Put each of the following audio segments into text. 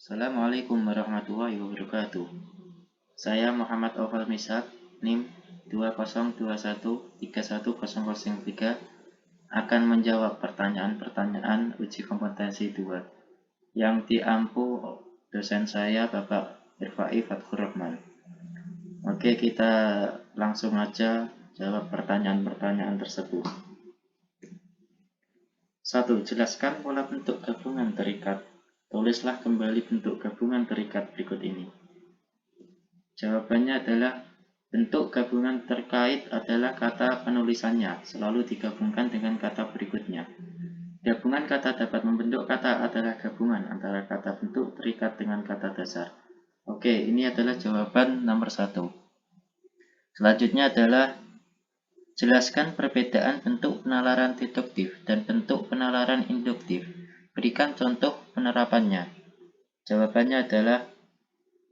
Assalamualaikum warahmatullahi wabarakatuh. Saya Muhammad Oval Misak, NIM 20213103 akan menjawab pertanyaan-pertanyaan uji kompetensi 2 yang diampu dosen saya Bapak Irfai Fatkhur Rahman. Oke, kita langsung aja jawab pertanyaan-pertanyaan tersebut. 1. Jelaskan pola bentuk gabungan terikat. Tulislah kembali bentuk gabungan terikat berikut ini. Jawabannya adalah bentuk gabungan terkait adalah kata penulisannya, selalu digabungkan dengan kata berikutnya. Gabungan kata dapat membentuk kata adalah gabungan antara kata bentuk terikat dengan kata dasar. Oke, ini adalah jawaban nomor 1. Selanjutnya adalah jelaskan perbedaan bentuk penalaran deduktif dan bentuk penalaran induktif. Berikan contoh penerapannya. Jawabannya adalah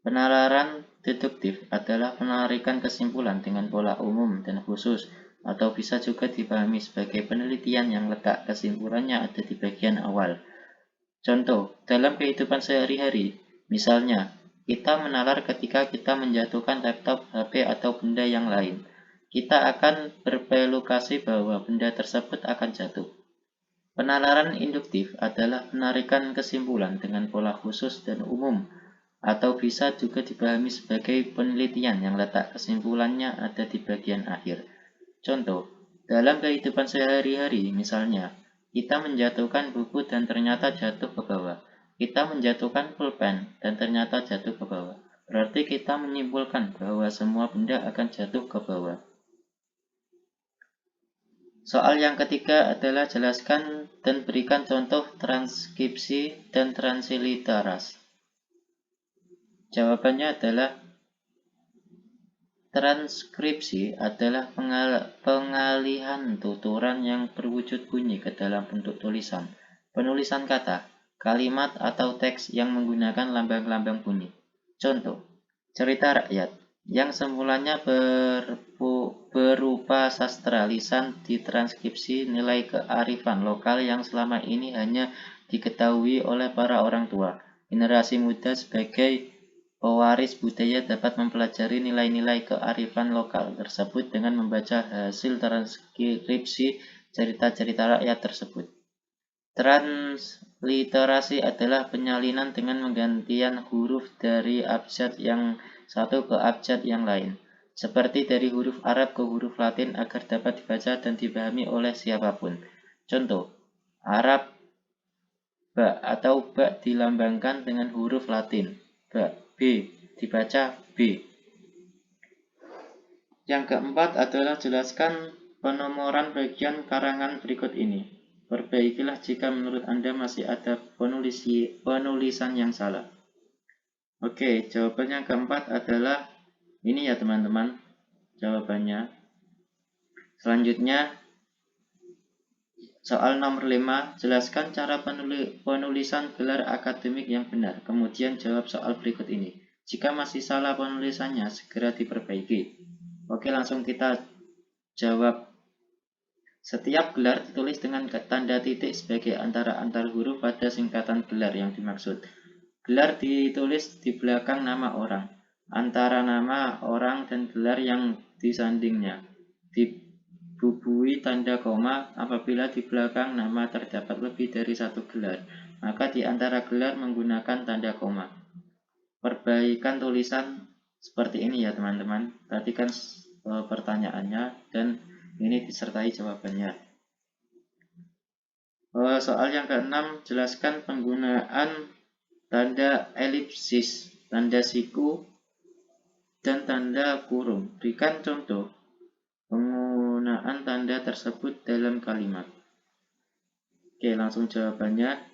penalaran deduktif adalah penarikan kesimpulan dengan pola umum dan khusus, atau bisa juga dipahami sebagai penelitian yang letak kesimpulannya ada di bagian awal. Contoh, dalam kehidupan sehari-hari, misalnya, kita menalar ketika kita menjatuhkan laptop, HP, atau benda yang lain. Kita akan berpelukasi bahwa benda tersebut akan jatuh. Penalaran induktif adalah penarikan kesimpulan dengan pola khusus dan umum, atau bisa juga dipahami sebagai penelitian yang letak kesimpulannya ada di bagian akhir. Contoh, dalam kehidupan sehari-hari, misalnya, kita menjatuhkan buku dan ternyata jatuh ke bawah. Kita menjatuhkan pulpen dan ternyata jatuh ke bawah. Berarti kita menyimpulkan bahwa semua benda akan jatuh ke bawah. Soal yang ketiga adalah jelaskan dan berikan contoh transkripsi dan transliterasi. Jawabannya adalah transkripsi adalah pengalihan tuturan yang berwujud bunyi ke dalam bentuk tulisan, penulisan kata, kalimat, atau teks yang menggunakan lambang-lambang bunyi. Contoh, cerita rakyat yang semulanya berupa sastra lisan ditranskripsi nilai kearifan lokal yang selama ini hanya diketahui oleh para orang tua. Generasi muda sebagai pewaris budaya dapat mempelajari nilai-nilai kearifan lokal tersebut dengan membaca hasil transkripsi cerita-cerita rakyat tersebut. Transliterasi adalah penyalinan dengan menggantian huruf dari abjad yang satu ke abjad yang lain, seperti dari huruf Arab ke huruf Latin agar dapat dibaca dan dipahami oleh siapapun. Contoh, Arab ba atau ba dilambangkan dengan huruf Latin, ba, B dibaca B. Yang keempat adalah jelaskan penomoran bagian karangan berikut ini. Perbaikilah jika menurut Anda masih ada penulisan yang salah. Oke, jawabannya keempat adalah ini ya teman-teman, jawabannya. Selanjutnya, soal nomor 5, jelaskan cara penulisan gelar akademik yang benar. Kemudian jawab soal berikut ini. Jika masih salah penulisannya, segera diperbaiki. Oke, langsung kita jawab. Setiap gelar ditulis dengan tanda titik sebagai antara antar huruf pada singkatan gelar yang dimaksud. Gelar ditulis di belakang nama orang, antara nama orang dan gelar yang disandingnya. Dibubui tanda koma apabila di belakang nama terdapat lebih dari satu gelar, maka di antara gelar menggunakan tanda koma. Perbaikan tulisan seperti ini ya teman-teman. Perhatikan pertanyaannya dan ini disertai jawabannya. Soal yang keenam, jelaskan penggunaan tanda elipsis, tanda siku, dan tanda kurung. Berikan contoh penggunaan tanda tersebut dalam kalimat. Oke, langsung jawabannya.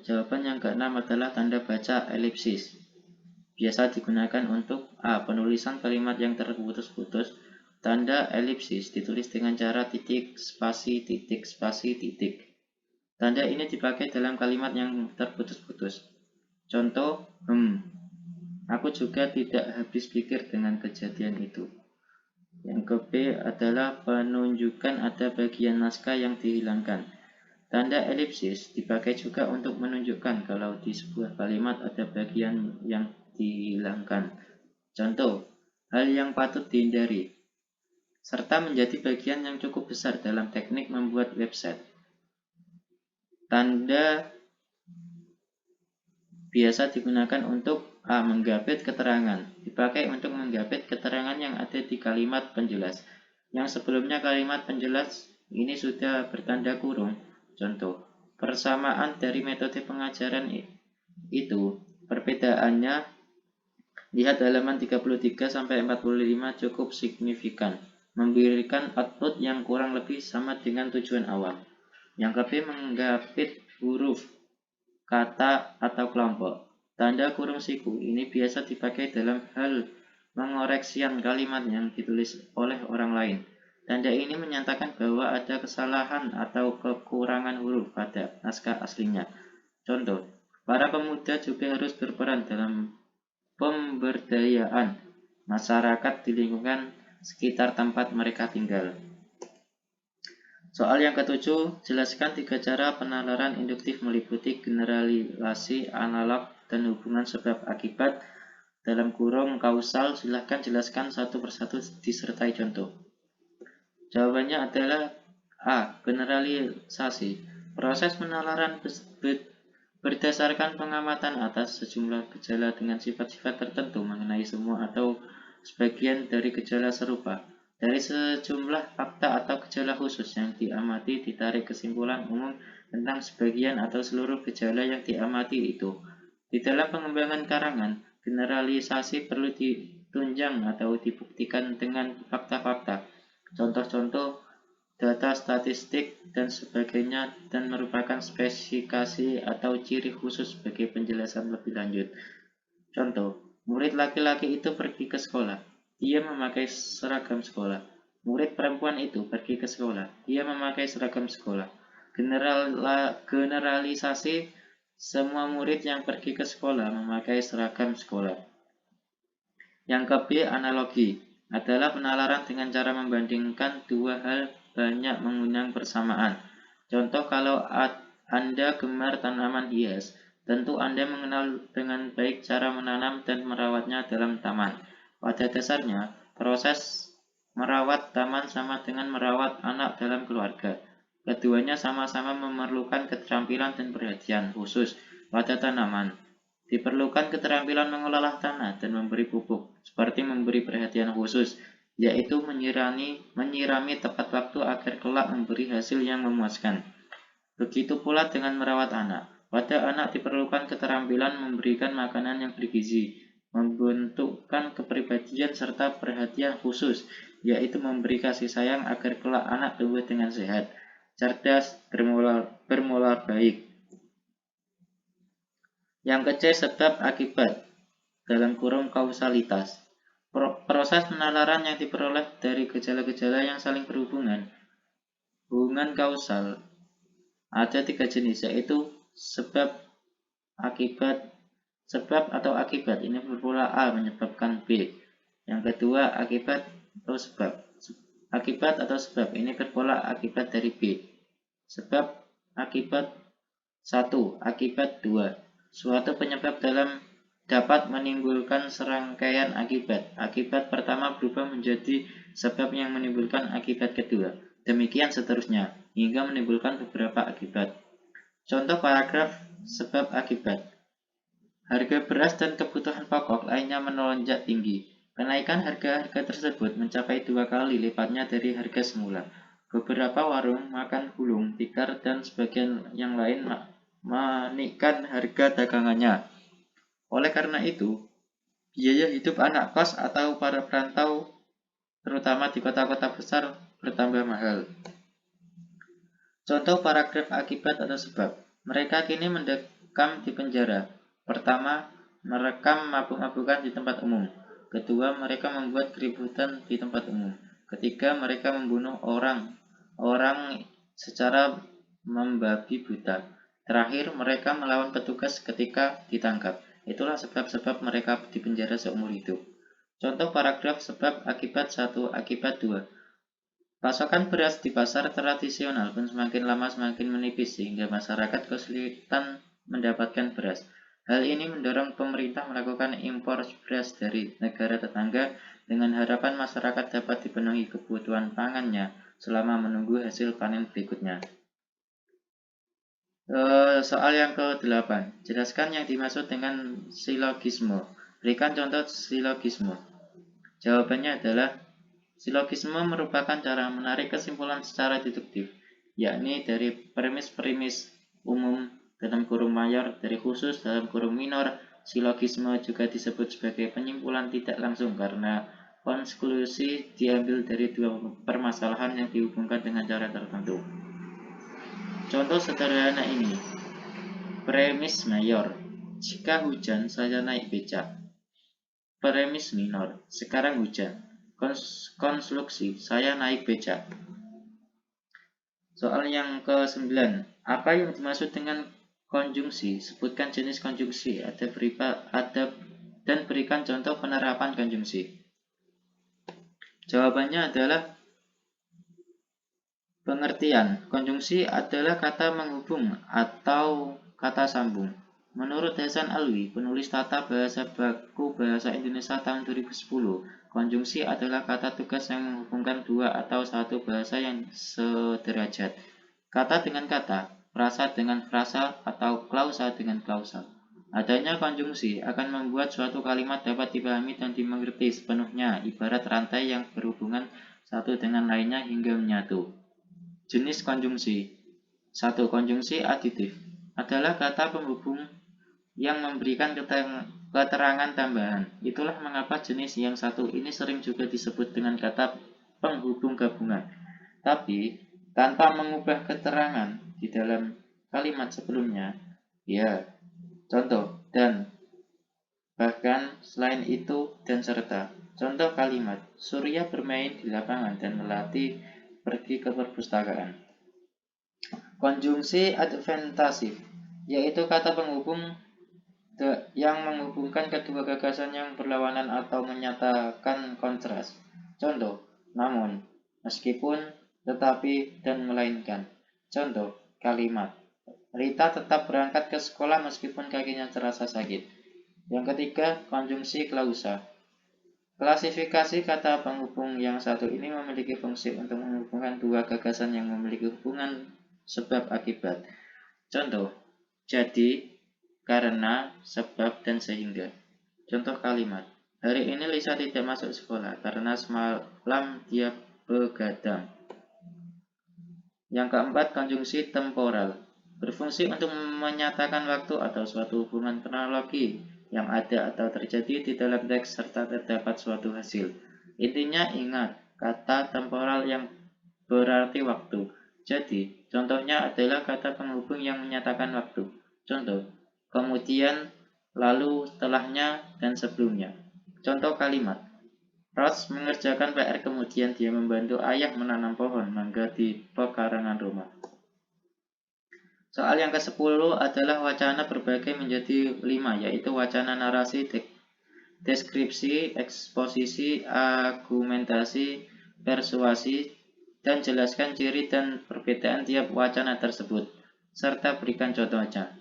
Jawaban yang keenam adalah tanda baca elipsis. Biasa digunakan untuk A. Penulisan kalimat yang terputus-putus. Tanda elipsis ditulis dengan cara titik, spasi, titik, spasi, titik. Tanda ini dipakai dalam kalimat yang terputus-putus. Contoh, aku juga tidak habis pikir dengan kejadian itu. Yang ke B adalah penunjukan ada bagian naskah yang dihilangkan. Tanda elipsis dipakai juga untuk menunjukkan kalau di sebuah kalimat ada bagian yang dihilangkan. Contoh, hal yang patut dihindari, serta menjadi bagian yang cukup besar dalam teknik membuat website. Tanda biasa digunakan untuk menggapit keterangan. Dipakai untuk menggapit keterangan yang ada di kalimat penjelas. Yang sebelumnya kalimat penjelas ini sudah bertanda kurung. Contoh, persamaan dari metode pengajaran itu, perbedaannya lihat halaman 33 sampai 45 cukup signifikan, memberikan output yang kurang lebih sama dengan tujuan awal. Yang kedua, menggapit huruf, kata, atau kelompok. Tanda kurung siku ini biasa dipakai dalam hal mengoreksian kalimat yang ditulis oleh orang lain. Tanda ini menyatakan bahwa ada kesalahan atau kekurangan huruf pada naskah aslinya. Contoh, para pemuda juga harus berperan dalam pemberdayaan masyarakat di lingkungan sekitar tempat mereka tinggal. Soal yang ketujuh, jelaskan 3 cara penalaran induktif meliputi generalisasi, analog, dan hubungan sebab akibat dalam kurung kausal. Silahkan jelaskan satu persatu disertai contoh. Jawabannya adalah A. Generalisasi. Proses penalaran berdasarkan pengamatan atas sejumlah gejala dengan sifat-sifat tertentu mengenai semua atau sebagian dari gejala serupa. Dari sejumlah fakta atau gejala khusus yang diamati ditarik kesimpulan umum tentang sebagian atau seluruh gejala yang diamati itu. Di dalam pengembangan karangan, generalisasi perlu ditunjang atau dibuktikan dengan fakta-fakta, contoh-contoh, data statistik, dan sebagainya, dan merupakan spesifikasi atau ciri khusus sebagai penjelasan lebih lanjut. Contoh, murid laki-laki itu pergi ke sekolah. Dia memakai seragam sekolah. Murid perempuan itu pergi ke sekolah. Dia memakai seragam sekolah. Generalisasi, semua murid yang pergi ke sekolah memakai seragam sekolah. Yang ke B, analogi, adalah penalaran dengan cara membandingkan dua hal banyak mengundang persamaan. Contoh, kalau Anda gemar tanaman hias, tentu Anda mengenal dengan baik cara menanam dan merawatnya dalam taman. Pada dasarnya, proses merawat taman sama dengan merawat anak dalam keluarga. Keduanya sama-sama memerlukan keterampilan dan perhatian khusus pada tanaman. Diperlukan keterampilan mengelola tanah dan memberi pupuk, seperti memberi perhatian khusus, yaitu menyirami tepat waktu agar kelak memberi hasil yang memuaskan. Begitu pula dengan merawat anak. Pada anak diperlukan keterampilan memberikan makanan yang bergizi, membentukkan kepribadian serta perhatian khusus, yaitu memberi kasih sayang agar kelak anak tumbuh dengan sehat, cerdas, bermoral baik. Yang ke C, sebab akibat dalam kurung kausalitas. Proses penalaran yang diperoleh dari gejala-gejala yang saling berhubungan. Hubungan kausal ada 3 jenis, yaitu sebab, akibat. Sebab atau akibat ini berpola A menyebabkan B. Yang kedua, akibat atau sebab. Akibat atau sebab ini berpola akibat dari B. Sebab, akibat 1, akibat 2. Suatu penyebab dapat menimbulkan serangkaian akibat. Akibat pertama berubah menjadi sebab yang menimbulkan akibat kedua. Demikian seterusnya, hingga menimbulkan beberapa akibat. Contoh paragraf sebab akibat. Harga beras dan kebutuhan pokok lainnya melonjak tinggi. Kenaikan harga-harga tersebut mencapai 2 kali lipatnya dari harga semula. Beberapa warung makan gulung, tikar, dan sebagian yang lain menaikkan harga dagangannya. Oleh karena itu, biaya hidup anak kos atau para perantau, terutama di kota-kota besar, bertambah mahal. Contoh paragraf akibat atau sebab. Mereka kini mendekam di penjara. Pertama, merekam mabuk-mabukan di tempat umum. Kedua, mereka membuat keributan di tempat umum. Ketiga, mereka membunuh orang secara membabi buta. Terakhir, mereka melawan petugas ketika ditangkap. Itulah sebab-sebab mereka dipenjara seumur hidup. Contoh paragraf sebab akibat 1, akibat 2. Pasokan beras di pasar tradisional pun semakin lama semakin menipis sehingga masyarakat kesulitan mendapatkan beras. Hal ini mendorong pemerintah melakukan impor beras dari negara tetangga dengan harapan masyarakat dapat dipenuhi kebutuhan pangannya selama menunggu hasil panen berikutnya. Soal yang ke-8. Jelaskan yang dimaksud dengan silogisme. Berikan contoh silogisme. Jawabannya adalah silogisme merupakan cara menarik kesimpulan secara deduktif, yakni dari premis-premis umum dalam kurung mayor dari khusus dalam kurung minor. Silogisme juga disebut sebagai penyimpulan tidak langsung karena konklusi diambil dari dua permasalahan yang dihubungkan dengan cara tertentu. Contoh sederhana ini. Premis mayor. Jika hujan, saya naik becak. Premis minor. Sekarang hujan. Konstruksi, saya naik becak. Soal yang ke-9. Apa yang dimaksud dengan konjungsi? Sebutkan jenis konjungsi. Dan berikan contoh penerapan konjungsi. Jawabannya adalah pengertian. Konjungsi adalah kata menghubung atau kata sambung. Menurut Hasan Alwi, penulis tata bahasa baku bahasa Indonesia tahun 2010, konjungsi adalah kata tugas yang menghubungkan dua atau satu bahasa yang sederajat. Kata dengan kata, frasa dengan frasa, atau klausa dengan klausa. Adanya konjungsi akan membuat suatu kalimat dapat dipahami dan dimengerti sepenuhnya, ibarat rantai yang berhubungan satu dengan lainnya hingga menyatu. Jenis konjungsi. 1. Konjungsi aditif adalah kata penghubung yang memberikan keterangan tambahan. Itulah mengapa jenis yang satu ini sering juga disebut dengan kata penghubung gabungan. Tapi, tanpa mengubah keterangan di dalam kalimat sebelumnya. Ya, contoh, dan. Bahkan, selain itu, dan serta. Contoh kalimat, Surya bermain di lapangan dan Melati pergi ke perpustakaan. Konjungsi adventasif, yaitu kata penghubung yang menghubungkan kedua gagasan yang berlawanan atau menyatakan kontras. Contoh, namun, meskipun, tetapi, dan melainkan. Contoh, kalimat, Rita tetap berangkat ke sekolah meskipun kakinya terasa sakit. Yang ketiga, konjungsi klausa. Klasifikasi kata penghubung yang satu ini memiliki fungsi untuk menghubungkan dua gagasan yang memiliki hubungan sebab akibat. Contoh, jadi, karena, sebab, dan sehingga. Contoh kalimat, hari ini Lisa tidak masuk sekolah karena semalam dia begadang. Yang keempat, konjungsi temporal. Berfungsi untuk menyatakan waktu atau suatu hubungan kronologi yang ada atau terjadi di dalam teks serta terdapat suatu hasil. Intinya ingat, kata temporal yang berarti waktu. Jadi, contohnya adalah kata penghubung yang menyatakan waktu. Contoh, kemudian, lalu, setelahnya, dan sebelumnya. Contoh kalimat, Ross mengerjakan PR kemudian dia membantu ayah menanam pohon mangga di pekarangan rumah. Soal yang ke-10 adalah wacana berbagi menjadi 5, yaitu wacana narasi, deskripsi, eksposisi, argumentasi, persuasi, dan jelaskan ciri dan perbedaan tiap wacana tersebut, serta berikan contohnya.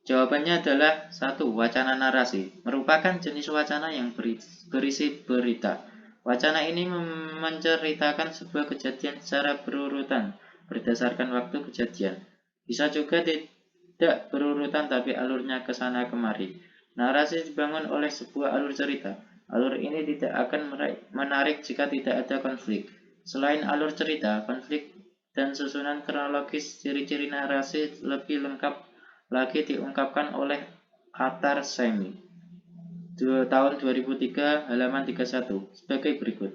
Jawabannya adalah 1. Wacana narasi merupakan jenis wacana yang berisi berita. Wacana ini menceritakan sebuah kejadian secara berurutan berdasarkan waktu kejadian. Bisa juga tidak berurutan tapi alurnya ke sana kemari. Narasi dibangun oleh sebuah alur cerita. Alur ini tidak akan menarik jika tidak ada konflik. Selain alur cerita, konflik dan susunan kronologis, ciri-ciri narasi lebih lengkap lagi diungkapkan oleh Atar Semi tahun 2003 halaman 31 sebagai berikut.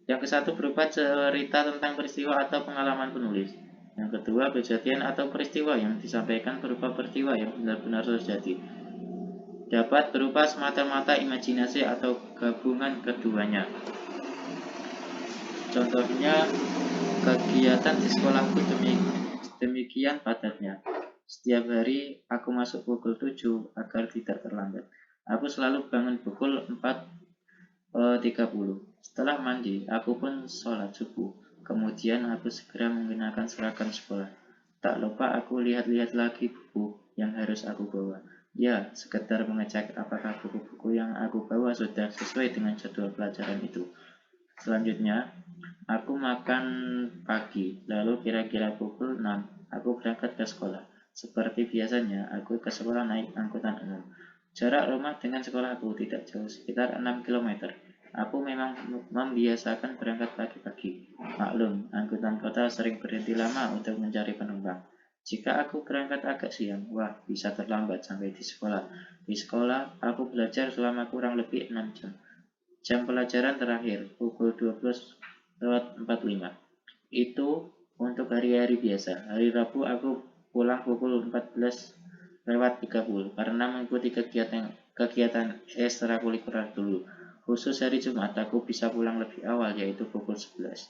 Yang ke-1 berupa cerita tentang peristiwa atau pengalaman penulis. Yang kedua, kejadian atau peristiwa yang disampaikan berupa peristiwa yang benar-benar terjadi. Dapat berupa semata-mata imajinasi atau gabungan keduanya. Contohnya, kegiatan di sekolahku demikian padatnya. Setiap hari aku masuk pukul 7 agar tidak terlambat. Aku selalu bangun pukul 4.30. Setelah mandi, aku pun sholat subuh. Kemudian aku segera menggunakan seragam sekolah. Tak lupa aku lihat-lihat lagi buku yang harus aku bawa. Ya, sekedar mengecek apakah buku-buku yang aku bawa sudah sesuai dengan jadwal pelajaran itu. Selanjutnya, aku makan pagi, lalu kira-kira pukul 6, aku berangkat ke sekolah. Seperti biasanya, aku ke sekolah naik angkutan umum. Jarak rumah dengan sekolahku tidak jauh, sekitar 6 km. Aku memang membiasakan berangkat pagi-pagi. Maklum, angkutan kota sering berhenti lama untuk mencari penumpang. Jika aku berangkat agak siang, wah bisa terlambat sampai di sekolah. Di sekolah, aku belajar selama kurang lebih 6 jam. Jam pelajaran terakhir, pukul 12:45. Itu untuk hari-hari biasa. Hari Rabu aku pulang pukul 14:30 karena mengikuti kegiatan ekstrakurikuler dulu. Khusus hari Jumat aku bisa pulang lebih awal yaitu pukul 11.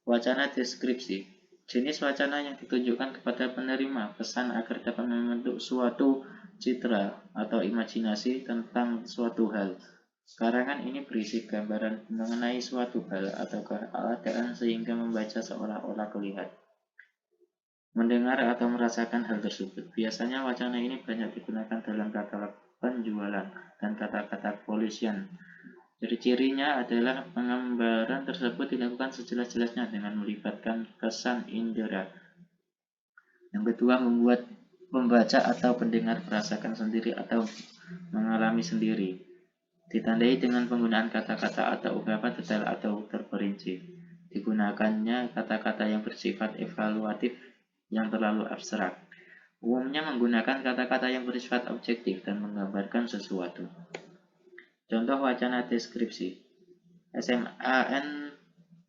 Wacana deskripsi. Jenis wacana yang ditunjukkan kepada penerima pesan agar dapat membentuk suatu citra atau imajinasi tentang suatu hal. Karangan ini berisi gambaran mengenai suatu hal atau keadaan sehingga membaca seolah-olah terlihat, mendengar atau merasakan hal tersebut. Biasanya wacana ini banyak digunakan dalam katalog penjualan dan kata-kata polisian. Ciri-cirinya adalah penggambaran tersebut dilakukan sejelas-jelasnya dengan melibatkan kesan indera. Yang kedua, membuat pembaca atau pendengar merasakan sendiri atau mengalami sendiri. Ditandai dengan penggunaan kata-kata atau ungkapan detail atau terperinci. Digunakannya kata-kata yang bersifat evaluatif yang terlalu abstrak. Umumnya menggunakan kata-kata yang bersifat objektif dan menggambarkan sesuatu. Contoh wacana deskripsi. SMAN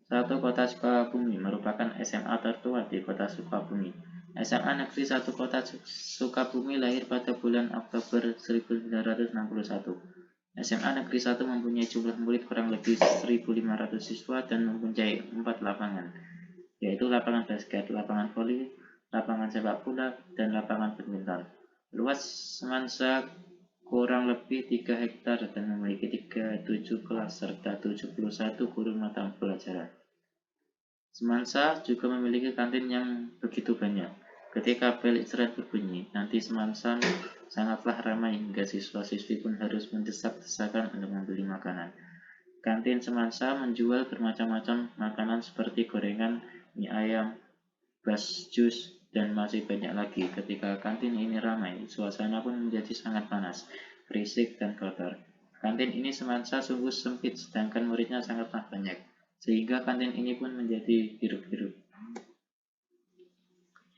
1 Kota Sukabumi merupakan SMA tertua di Kota Sukabumi. SMA Negeri 1 Kota Sukabumi lahir pada bulan Oktober 1961. SMA Negeri 1 mempunyai jumlah murid kurang lebih 1.500 siswa dan mempunyai 4 lapangan, yaitu lapangan basket, lapangan voli, lapangan sepak bola, dan lapangan badminton. Luas semansa kurang lebih 3 hektar dan memiliki 37 kelas serta 71 guru mata pelajaran. Semansa juga memiliki kantin yang begitu banyak. Ketika bel istirahat berbunyi, nanti semansa sangatlah ramai hingga siswa-siswi pun harus mendesak-desakan untuk membeli makanan. Kantin semansa menjual bermacam-macam makanan seperti gorengan, mie ayam, bas jus, dan masih banyak lagi. Ketika kantin ini ramai, suasana pun menjadi sangat panas, berisik, dan kotor. Kantin ini semansa sungguh sempit, sedangkan muridnya sangatlah banyak, sehingga kantin ini pun menjadi hiruk-pikuk.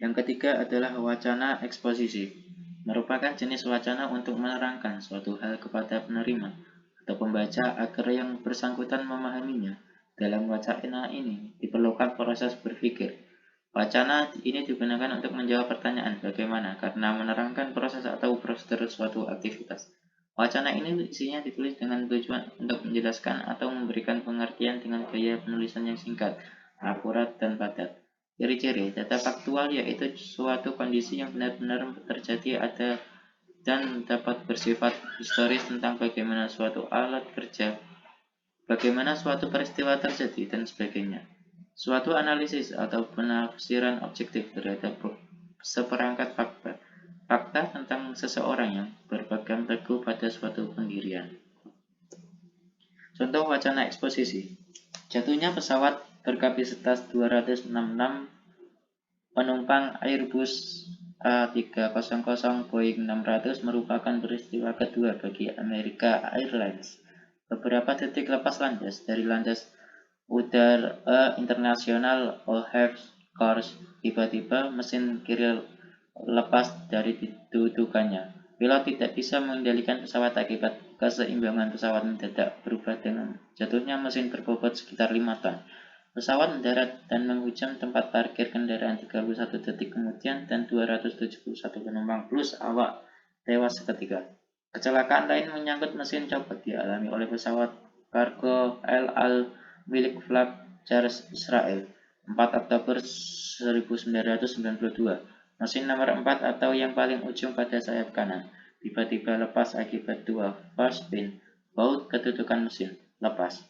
Yang ketiga adalah wacana eksposisi, merupakan jenis wacana untuk menerangkan suatu hal kepada penerima atau pembaca agar yang bersangkutan memahaminya. Dalam wacana ini diperlukan proses berpikir. Wacana ini digunakan untuk menjawab pertanyaan bagaimana karena menerangkan proses atau prosedur suatu aktivitas. Wacana ini isinya ditulis dengan tujuan untuk menjelaskan atau memberikan pengertian dengan gaya penulisan yang singkat, akurat, dan padat. Ciri-ciri data faktual yaitu suatu kondisi yang benar-benar terjadi ada dan dapat bersifat historis tentang bagaimana suatu alat kerja, bagaimana suatu peristiwa terjadi, dan sebagainya. Suatu analisis atau penafsiran objektif terhadap seperangkat fakta. Fakta tentang seseorang yang berpegang teguh pada suatu pendirian. Contoh wacana eksposisi. Jatuhnya pesawat berkapasitas 266 penumpang Airbus A300 Boeing 600 merupakan peristiwa kedua bagi Amerika Airlines. Beberapa detik lepas landas dari landas udara internasional O'Hare Course, tiba-tiba mesin kiri lepas dari dudukannya. Pilot tidak bisa mengendalikan pesawat akibat keseimbangan pesawat mendadak berubah dengan jatuhnya mesin berbobot sekitar 5 ton. Pesawat mendarat dan menghujam tempat parkir kendaraan 31 detik kemudian dan 271 penumpang plus awak tewas seketika. Kecelakaan lain menyangkut mesin copot dialami oleh pesawat kargo El Al milik Flag-Jar Israel, 4 Oktober 1992. Mesin nomor 4 atau yang paling ujung pada sayap kanan tiba-tiba lepas akibat dua force pin, baut kedudukan mesin lepas.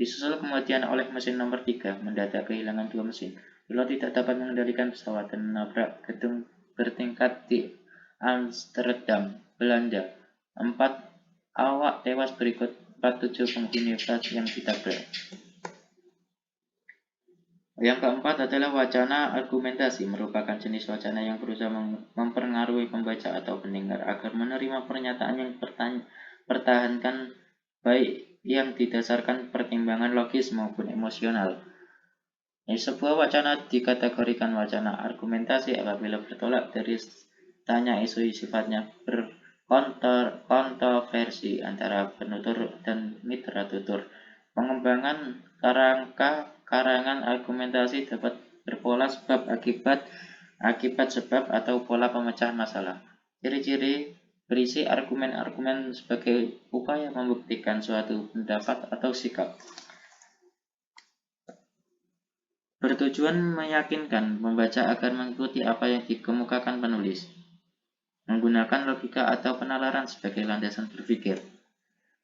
Disusul kemudian oleh mesin nomor 3, mendadak kehilangan 2 mesin. Pilot tidak dapat mengendalikan pesawat dan menabrak gedung bertingkat di Amsterdam, Belanda. 4 awak tewas berikut 47 penghuni bus yang ditabrak. Yang keempat adalah wacana argumentasi, merupakan jenis wacana yang berusaha mempengaruhi pembaca atau pendengar agar menerima pernyataan yang pertahankan, baik yang didasarkan pertimbangan logis maupun emosional. Sebuah wacana dikategorikan wacana argumentasi apabila bertolak dari tanya isu sifatnya berkontroversi antara penutur dan mitra tutur. Pengembangan karangan argumentasi dapat berpola sebab akibat sebab atau pola pemecahan masalah. Ciri-ciri berisi argumen-argumen sebagai upaya membuktikan suatu pendapat atau sikap. Bertujuan meyakinkan pembaca agar mengikuti apa yang dikemukakan penulis. Menggunakan logika atau penalaran sebagai landasan berpikir.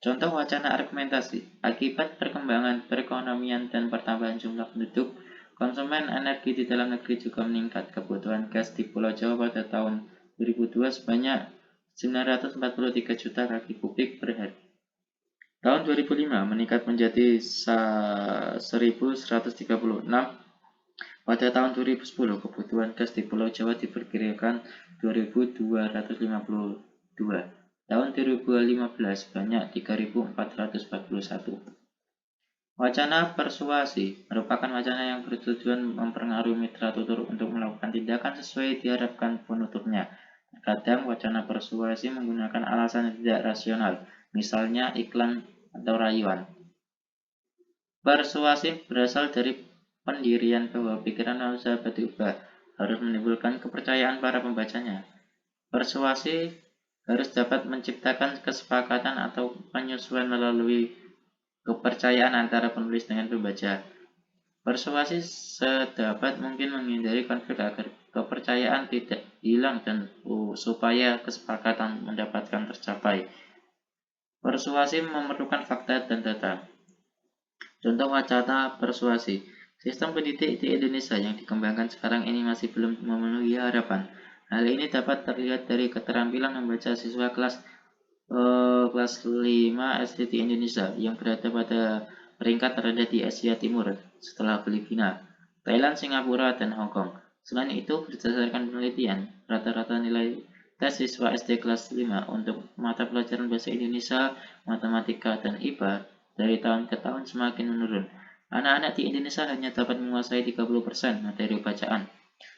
Contoh wacana argumentasi. Akibat perkembangan perekonomian dan pertambahan jumlah penduduk, konsumen energi di dalam negeri juga meningkat. Kebutuhan gas di Pulau Jawa pada tahun 2002 sebanyak 943 juta kaki kubik per hari. Tahun 2005 meningkat menjadi 1136. Pada tahun 2010, kebutuhan gas di Pulau Jawa diperkirakan 2.252. Tahun 2015 sebanyak 3.441. Wacana persuasi merupakan wacana yang bertujuan mempengaruhi mitra tutur untuk melakukan tindakan sesuai diharapkan penuturnya. Terkadang wacana persuasi menggunakan alasan yang tidak rasional, misalnya iklan atau rayuan. Persuasi berasal dari pendirian bahwa pikiran manusia dapat diubah, harus menimbulkan kepercayaan para pembacanya. Persuasi harus dapat menciptakan kesepakatan atau penyesuaian melalui kepercayaan antara penulis dengan pembaca. Persuasi sedapat mungkin menghindari konflik agar kepercayaan tidak hilang dan supaya kesepakatan mendapatkan tercapai. Persuasi memerlukan fakta dan data. Contoh wacana persuasi. Sistem pendidik di Indonesia yang dikembangkan sekarang ini masih belum memenuhi harapan. Hal ini dapat terlihat dari keterampilan membaca siswa kelas 5 SD di Indonesia yang berada pada peringkat terendah di Asia Timur setelah Filipina, Thailand, Singapura, dan Hong Kong. Selain itu, berdasarkan penelitian, rata-rata nilai tes siswa SD kelas 5 untuk mata pelajaran bahasa Indonesia, matematika, dan IPA dari tahun ke tahun semakin menurun. Anak-anak di Indonesia hanya dapat menguasai 30% materi bacaan.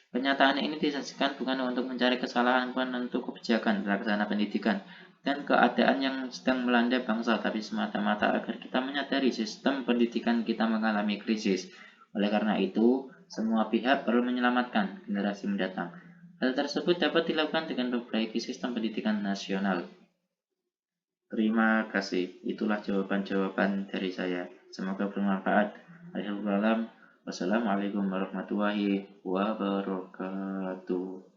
Pernyataan ini disajikan bukan untuk mencari kesalahan penentu kebijakan pelaksana pendidikan dan keadaan yang sedang melanda bangsa, tapi semata-mata agar kita menyadari sistem pendidikan kita mengalami krisis. Oleh karena itu, semua pihak perlu menyelamatkan generasi mendatang. Hal tersebut dapat dilakukan dengan memperbaiki sistem pendidikan nasional. Terima kasih. Itulah jawaban-jawaban dari saya. Semoga bermanfaat. Wassalamualaikum warahmatullahi wabarakatuh.